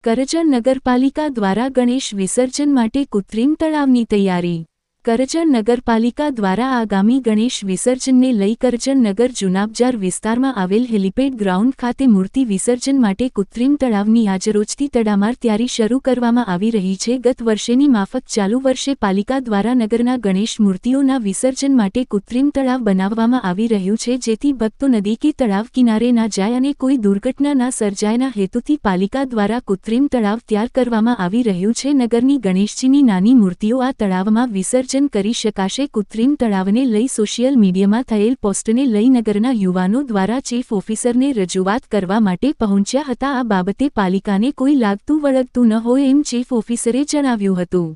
કરજણ નગરપાલિકા દ્વારા ગણેશ વિસર્જન માટે કૃત્રિમ તળાવની તૈયારી। કરજણ નગરપાલિકા દ્વારા આગામી ગણેશ વિસર્જનને લઈ કરજણ નગર જુનાબજાર વિસ્તારમાં આવેલ હેલિપેડ ગ્રાઉન્ડ ખાતે મૂર્તિ વિસર્જન માટે કૃત્રિમ તળાવની આજરોજથી તડામાર તૈયારી શરૂ કરવામાં આવી રહી છે। ગત વર્ષેની માફક ચાલુ વર્ષે પાલિકા દ્વારા નગરના ગણેશ મૂર્તિઓના વિસર્જન માટે કૃત્રિમ તળાવ બનાવવામાં આવી રહ્યું છે, જેથી ભક્તો નદી કે તળાવ કિનારે ના જાય અને કોઈ દુર્ઘટના ના સર્જાયના હેતુથી પાલિકા દ્વારા કૃત્રિમ તળાવ તૈયાર કરવામાં આવી રહ્યું છે। નગરની ગણેશજીની નાની મૂર્તિઓ આ તળાવમાં વિસર્જન કરી શકાશે। કૃત્રિમ તળાવને લઈ સોશિયલ મીડિયામાં થયેલ પોસ્ટને લઈ નગરના યુવાનો દ્વારા ચીફ ઓફિસરને રજૂઆત કરવા માટે પહોંચ્યા હતા। આ બાબતે પાલિકાને કોઈ લાગતું વળગતું ન હોય એમ ચીફ ઓફિસરે જણાવ્યું હતું।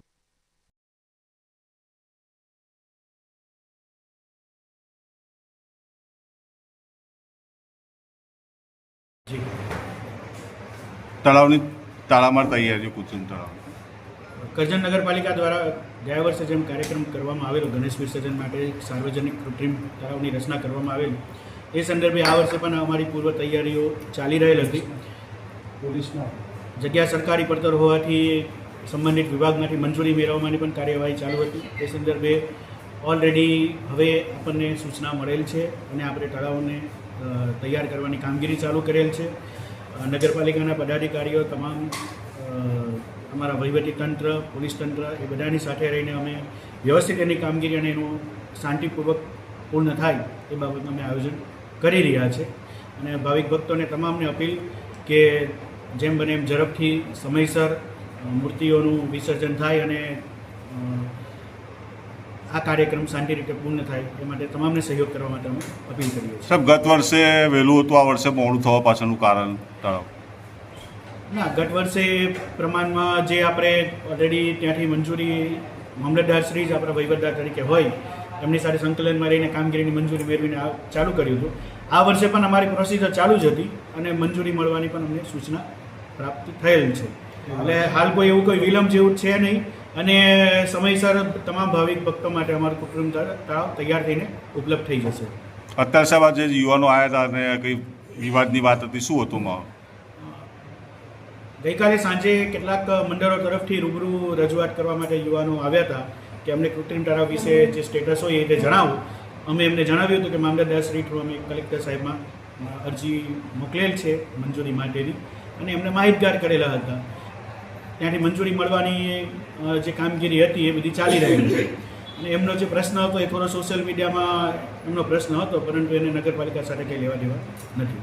તળાવની તાળામાર તૈયારી કૃત્રિમ તળાવ કરજણ નગરપાલિકા દ્વારા ગયા વર્ષે જેમ કાર્યક્રમ કરવામાં આવેલો ગણેશ વિસર્જન માટે સાર્વજનિક કૃત્રિમ તળાવની રચના કરવામાં આવેલી, એ સંદર્ભે આ વર્ષે પણ અમારી પૂર્વ તૈયારીઓ ચાલી રહેલ હતી। પોલીસના જગ્યા સરકારી પડતર હોવાથી સંબંધિત વિભાગમાંથી મંજૂરી મેળવવાની પણ કાર્યવાહી ચાલુ હતી। એ સંદર્ભે ઓલરેડી હવે આપણને સૂચના મળેલ છે અને આપણે તળાવને તૈયાર કરવાની કામગીરી ચાલુ કરેલ છે। નગરપાલિકાના પદાધિકારીઓ તમામ અમારા વહીવટી તંત્ર, પોલીસ તંત્ર એ બધાની સાથે રહીને અમે વ્યવસ્થિત એની કામગીરી અને એનું શાંતિપૂર્વક પૂર્ણ થાય એ બાબતનું અમે આયોજન કરી રહ્યા છે। અને ભાવિક ભક્તોને તમામને અપીલ કે જેમ બને એમ ઝડપથી સમયસર મૂર્તિઓનું વિસર્જન થાય અને આ કાર્યક્રમ શાંતિ રીતે પૂર્ણ થાય એ માટે તમામને સહયોગ કરવા માટે અમે અપીલ કરીએ છીએ। સાહેબ, ગત વર્ષે વહેલું હતું, આ વર્ષે મોડું થવા પાછળનું કારણ તળાવ? ના, ગત વર્ષે પ્રમાણમાં જે આપણે ઓલરેડી ત્યાંથી મંજૂરી મામલતદાર શ્રી જ આપણા વહીવટદાર તરીકે હોય એમની સાથે સંકલનમાં રહીને કામગીરીની મંજૂરી મેળવીને ચાલુ કર્યું હતું। આ વર્ષે પણ અમારી પ્રોસિજર ચાલુ જ હતી અને મંજૂરી મળવાની પણ અમને સૂચના પ્રાપ્ત થયેલ છે। એટલે હાલ કોઈ એવું કોઈ વિલંબ જેવું છે નહીં અને સમયસર તમામ ભાવિક ભક્તો માટે અમારું કૃત્રિમ તળાવ તૈયાર થઈને ઉપલબ્ધ થઈ જશે। અત્યારે સાહેબ જે યુવાનો આવ્યા હતા અને કંઈ વિવાદની વાત હતી, શું હતું માહોલ? ગઈકાલે સાંજે કેટલાક મંડળો તરફથી રૂબરૂ રજૂઆત કરવા માટે યુવાનો આવ્યા હતા કે અમને કૃત્રિમ તળાવ વિશે જે સ્ટેટસ હોય એ જણાવો। અમે એમને જણાવ્યું હતું કે મામલતદાર શ્રી થ્રુ અમે કલેક્ટર સાહેબમાં અરજી મોકલેલ છે મંજૂરી માટેની અને એમને માહિતગાર કરેલા હતા। ત્યાંથી મંજૂરી મળવાની જે કામગીરી હતી એ બધી ચાલી રહી છે અને એમનો જે પ્રશ્ન હતો એ થોડો સોશિયલ મીડિયામાં એમનો પ્રશ્ન હતો, પરંતુ એને નગરપાલિકા સાથે કંઈ લેવા દેવા નથી।